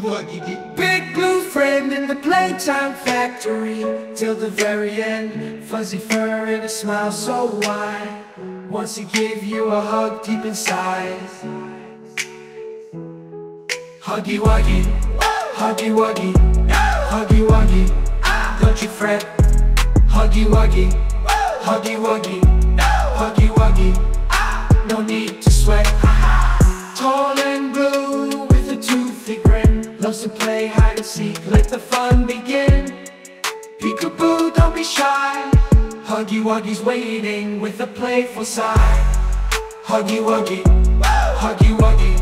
Wuggyyy. Big blue friend in the playtime factory till the very end. Fuzzy fur and a smile so wide. Wants to give you a hug deep inside. Huggy Wuggy, Huggy Wuggy, Huggy Wuggy. Don't you fret. Huggy Wuggy, Huggy Wuggy, Huggy Wuggy. No need to sweat. Tall and blue with a toothy grin, loves to play hide and seek. Let the fun begin. Peekaboo, don't be shy. Huggy Wuggy's waiting with a playful sigh. Huggy Wuggy, Huggy Wuggy,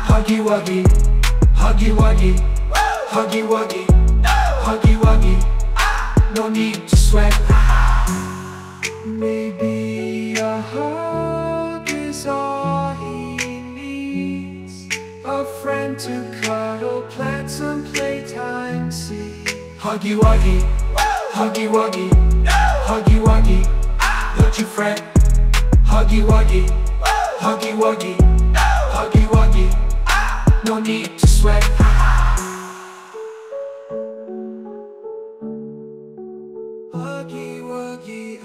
Huggy Wuggy, Huggy Wuggy, Huggy Wuggy, Huggy Wuggy. No need to sweat. Maybe a hug is all he needs, a friend to cuddle, plant some playtime seeds. Huggy Wuggy, Huggy Wuggy, Huggy Wuggy. Don't you fret. Huggy Wuggy, Huggy Wuggy, Huggy Wuggy. No need to sweat. Huggy Wuggy,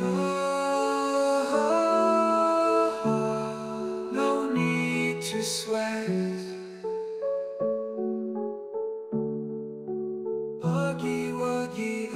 no need to sweat. Huggy Wuggy,